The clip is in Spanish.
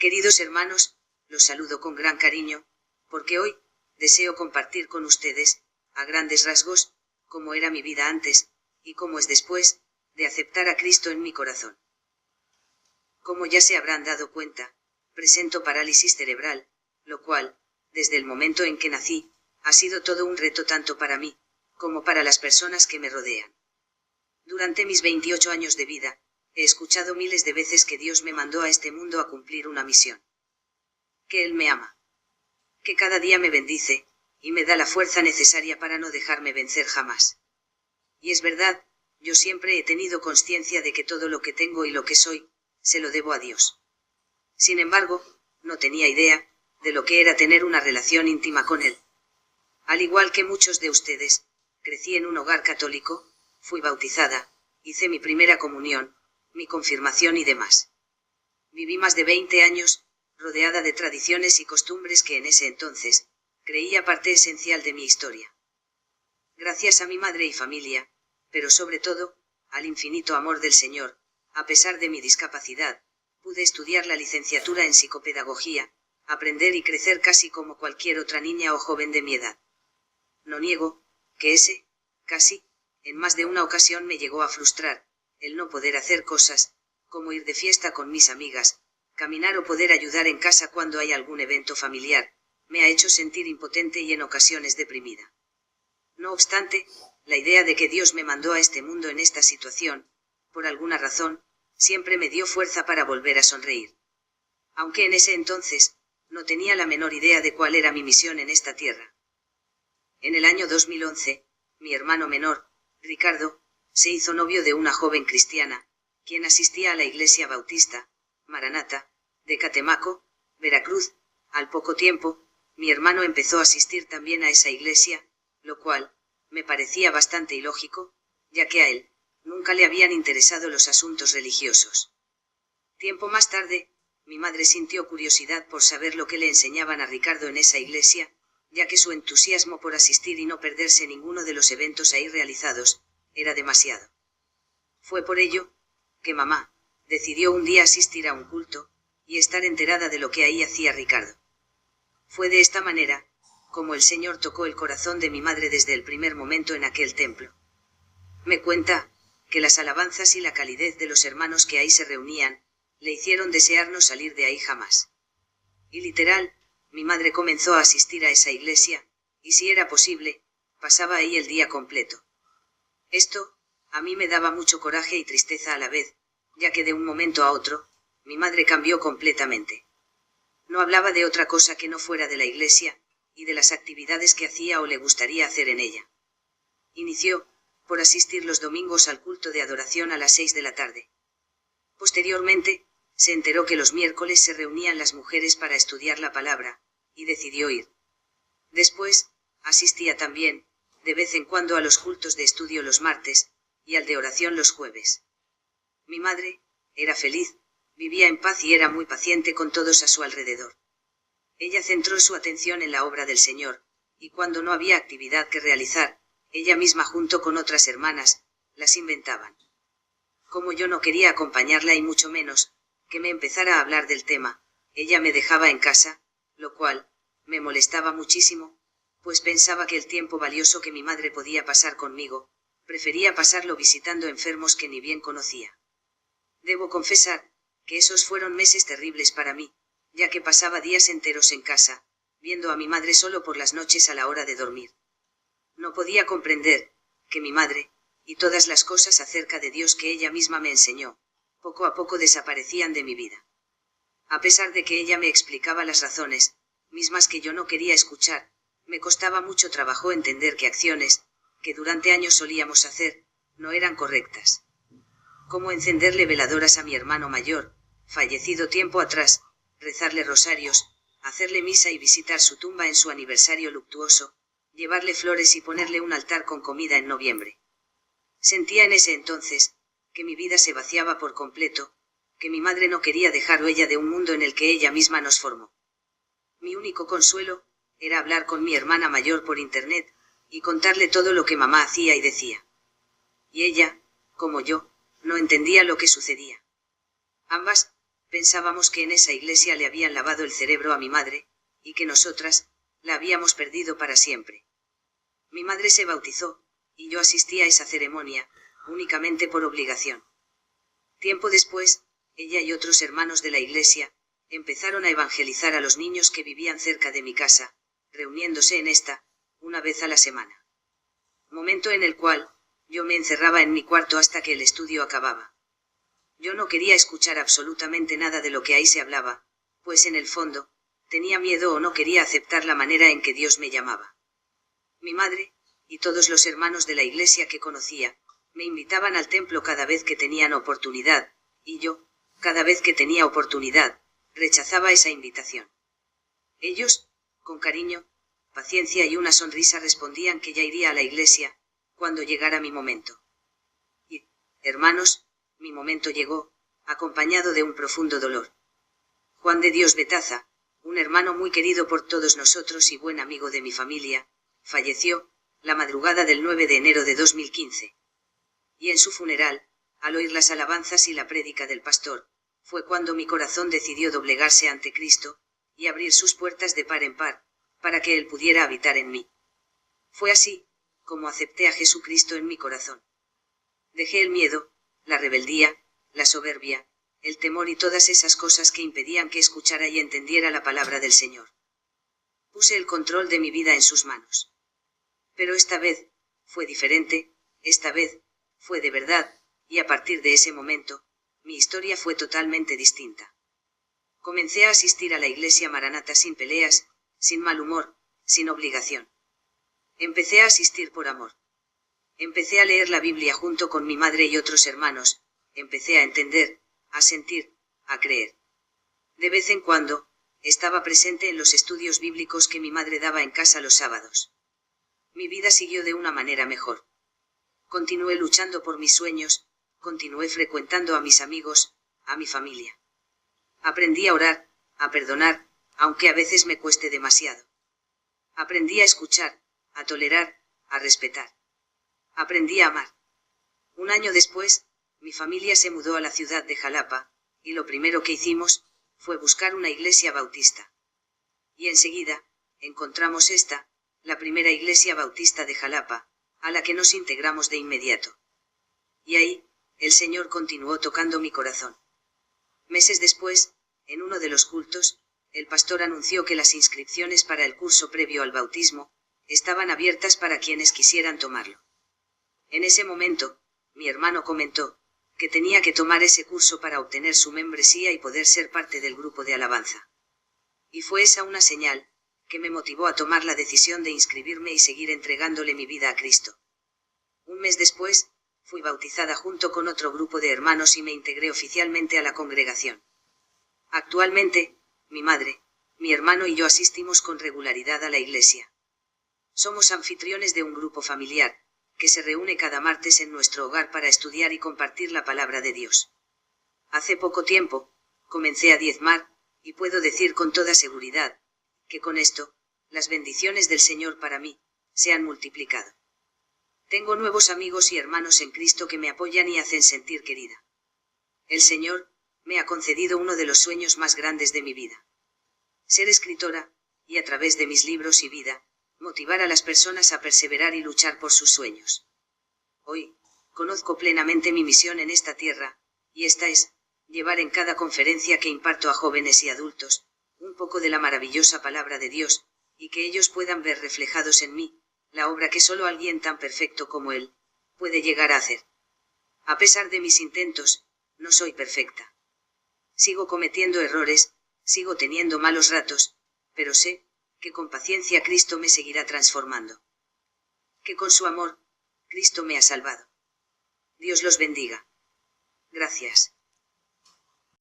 Queridos hermanos, los saludo con gran cariño, porque hoy deseo compartir con ustedes, a grandes rasgos, cómo era mi vida antes, y cómo es después, de aceptar a Cristo en mi corazón. Como ya se habrán dado cuenta, presento parálisis cerebral, lo cual, desde el momento en que nací, ha sido todo un reto tanto para mí, como para las personas que me rodean. Durante mis 28 años de vida, he escuchado miles de veces que Dios me mandó a este mundo a cumplir una misión. Que Él me ama. Que cada día me bendice, y me da la fuerza necesaria para no dejarme vencer jamás. Y es verdad, yo siempre he tenido consciencia de que todo lo que tengo y lo que soy, se lo debo a Dios. Sin embargo, no tenía idea de lo que era tener una relación íntima con Él. Al igual que muchos de ustedes, crecí en un hogar católico, fui bautizada, hice mi primera comunión, mi confirmación y demás. Viví más de 20 años, rodeada de tradiciones y costumbres que en ese entonces, creía parte esencial de mi historia. Gracias a mi madre y familia, pero sobre todo, al infinito amor del Señor, a pesar de mi discapacidad, pude estudiar la licenciatura en psicopedagogía, aprender y crecer casi como cualquier otra niña o joven de mi edad. No niego que casi, en más de una ocasión me llegó a frustrar, el no poder hacer cosas, como ir de fiesta con mis amigas, caminar o poder ayudar en casa cuando hay algún evento familiar, me ha hecho sentir impotente y en ocasiones deprimida. No obstante, la idea de que Dios me mandó a este mundo en esta situación, por alguna razón, siempre me dio fuerza para volver a sonreír. Aunque en ese entonces, no tenía la menor idea de cuál era mi misión en esta tierra. En el año 2011, mi hermano menor, Ricardo, se hizo novio de una joven cristiana, quien asistía a la iglesia bautista, Maranata, de Catemaco, Veracruz. Al poco tiempo, mi hermano empezó a asistir también a esa iglesia, lo cual, me parecía bastante ilógico, ya que a él, nunca le habían interesado los asuntos religiosos. Tiempo más tarde, mi madre sintió curiosidad por saber lo que le enseñaban a Ricardo en esa iglesia, ya que su entusiasmo por asistir y no perderse ninguno de los eventos ahí realizados, era demasiado. Fue por ello, que mamá, decidió un día asistir a un culto, y estar enterada de lo que ahí hacía Ricardo. Fue de esta manera, como el Señor tocó el corazón de mi madre desde el primer momento en aquel templo. Me cuenta, que las alabanzas y la calidez de los hermanos que ahí se reunían, le hicieron desear no salir de ahí jamás. Y literal, mi madre comenzó a asistir a esa iglesia, y si era posible, pasaba ahí el día completo. Esto, a mí me daba mucho coraje y tristeza a la vez, ya que de un momento a otro, mi madre cambió completamente. No hablaba de otra cosa que no fuera de la iglesia, y de las actividades que hacía o le gustaría hacer en ella. Inició, por asistir los domingos al culto de adoración a las 6 de la tarde. Posteriormente, se enteró que los miércoles se reunían las mujeres para estudiar la palabra, y decidió ir. Después, asistía también, de vez en cuando a los cultos de estudio los martes, y al de oración los jueves. Mi madre, era feliz, vivía en paz y era muy paciente con todos a su alrededor. Ella centró su atención en la obra del Señor, y cuando no había actividad que realizar, ella misma junto con otras hermanas, las inventaban. Como yo no quería acompañarla y mucho menos, que me empezara a hablar del tema, ella me dejaba en casa, lo cual, me molestaba muchísimo, pues pensaba que el tiempo valioso que mi madre podía pasar conmigo, prefería pasarlo visitando enfermos que ni bien conocía. Debo confesar, que esos fueron meses terribles para mí, ya que pasaba días enteros en casa, viendo a mi madre solo por las noches a la hora de dormir. No podía comprender, que mi madre, y todas las cosas acerca de Dios que ella misma me enseñó, poco a poco desaparecían de mi vida. A pesar de que ella me explicaba las razones, mismas que yo no quería escuchar, me costaba mucho trabajo entender que acciones, que durante años solíamos hacer, no eran correctas. Como encenderle veladoras a mi hermano mayor, fallecido tiempo atrás, rezarle rosarios, hacerle misa y visitar su tumba en su aniversario luctuoso, llevarle flores y ponerle un altar con comida en noviembre. Sentía en ese entonces, que mi vida se vaciaba por completo, que mi madre no quería dejar huella de un mundo en el que ella misma nos formó. Mi único consuelo, era hablar con mi hermana mayor por internet, y contarle todo lo que mamá hacía y decía. Y ella, como yo, no entendía lo que sucedía. Ambas, Pensábamos que en esa iglesia le habían lavado el cerebro a mi madre, y que nosotras, la habíamos perdido para siempre. Mi madre se bautizó, y yo asistí a esa ceremonia, únicamente por obligación. Tiempo después, ella y otros hermanos de la iglesia, empezaron a evangelizar a los niños que vivían cerca de mi casa, reuniéndose en esta, una vez a la semana. Momento en el cual, yo me encerraba en mi cuarto hasta que el estudio acababa. Yo no quería escuchar absolutamente nada de lo que ahí se hablaba, pues en el fondo, tenía miedo o no quería aceptar la manera en que Dios me llamaba. Mi madre, y todos los hermanos de la iglesia que conocía, me invitaban al templo cada vez que tenían oportunidad, y yo, cada vez que tenía oportunidad, rechazaba esa invitación. Ellos, con cariño, paciencia y una sonrisa respondían que ya iría a la iglesia, cuando llegara mi momento. Y, hermanos, mi momento llegó, acompañado de un profundo dolor. Juan de Dios Betaza, un hermano muy querido por todos nosotros y buen amigo de mi familia, falleció, la madrugada del 9 de enero de 2015. Y en su funeral, al oír las alabanzas y la prédica del pastor, fue cuando mi corazón decidió doblegarse ante Cristo, y abrir sus puertas de par en par, para que Él pudiera habitar en mí. Fue así, como acepté a Jesucristo en mi corazón. Dejé el miedo, la rebeldía, la soberbia, el temor y todas esas cosas que impedían que escuchara y entendiera la palabra del Señor. Puse el control de mi vida en sus manos. Pero esta vez, fue diferente, esta vez, fue de verdad, y a partir de ese momento, mi historia fue totalmente distinta. Comencé a asistir a la iglesia Maranata sin peleas, sin mal humor, sin obligación. Empecé a asistir por amor. Empecé a leer la Biblia junto con mi madre y otros hermanos, empecé a entender, a sentir, a creer. De vez en cuando, estaba presente en los estudios bíblicos que mi madre daba en casa los sábados. Mi vida siguió de una manera mejor. Continué luchando por mis sueños, continué frecuentando a mis amigos, a mi familia. Aprendí a orar, a perdonar, aunque a veces me cueste demasiado. Aprendí a escuchar, a tolerar, a respetar. Aprendí a amar. Un año después, mi familia se mudó a la ciudad de Jalapa, y lo primero que hicimos, fue buscar una iglesia bautista. Y enseguida, encontramos esta, la primera iglesia bautista de Jalapa, a la que nos integramos de inmediato. Y ahí, el Señor continuó tocando mi corazón. Meses después, en uno de los cultos, el pastor anunció que las inscripciones para el curso previo al bautismo, estaban abiertas para quienes quisieran tomarlo. En ese momento, mi hermano comentó, que tenía que tomar ese curso para obtener su membresía y poder ser parte del grupo de alabanza. Y fue esa una señal, que me motivó a tomar la decisión de inscribirme y seguir entregándole mi vida a Cristo. Un mes después, fui bautizada junto con otro grupo de hermanos y me integré oficialmente a la congregación. Actualmente, mi madre, mi hermano y yo asistimos con regularidad a la iglesia. Somos anfitriones de un grupo familiar, que se reúne cada martes en nuestro hogar para estudiar y compartir la palabra de Dios. Hace poco tiempo, comencé a diezmar, y puedo decir con toda seguridad, que con esto, las bendiciones del Señor para mí, se han multiplicado. Tengo nuevos amigos y hermanos en Cristo que me apoyan y hacen sentir querida. El Señor, me ha concedido uno de los sueños más grandes de mi vida. Ser escritora, y a través de mis libros y vida, motivar a las personas a perseverar y luchar por sus sueños. Hoy, conozco plenamente mi misión en esta tierra, y esta es, llevar en cada conferencia que imparto a jóvenes y adultos, un poco de la maravillosa palabra de Dios, y que ellos puedan ver reflejados en mí, la obra que solo alguien tan perfecto como Él, puede llegar a hacer. A pesar de mis intentos, no soy perfecta. Sigo cometiendo errores, sigo teniendo malos ratos, pero sé, que con paciencia Cristo me seguirá transformando. Que con su amor, Cristo me ha salvado. Dios los bendiga. Gracias.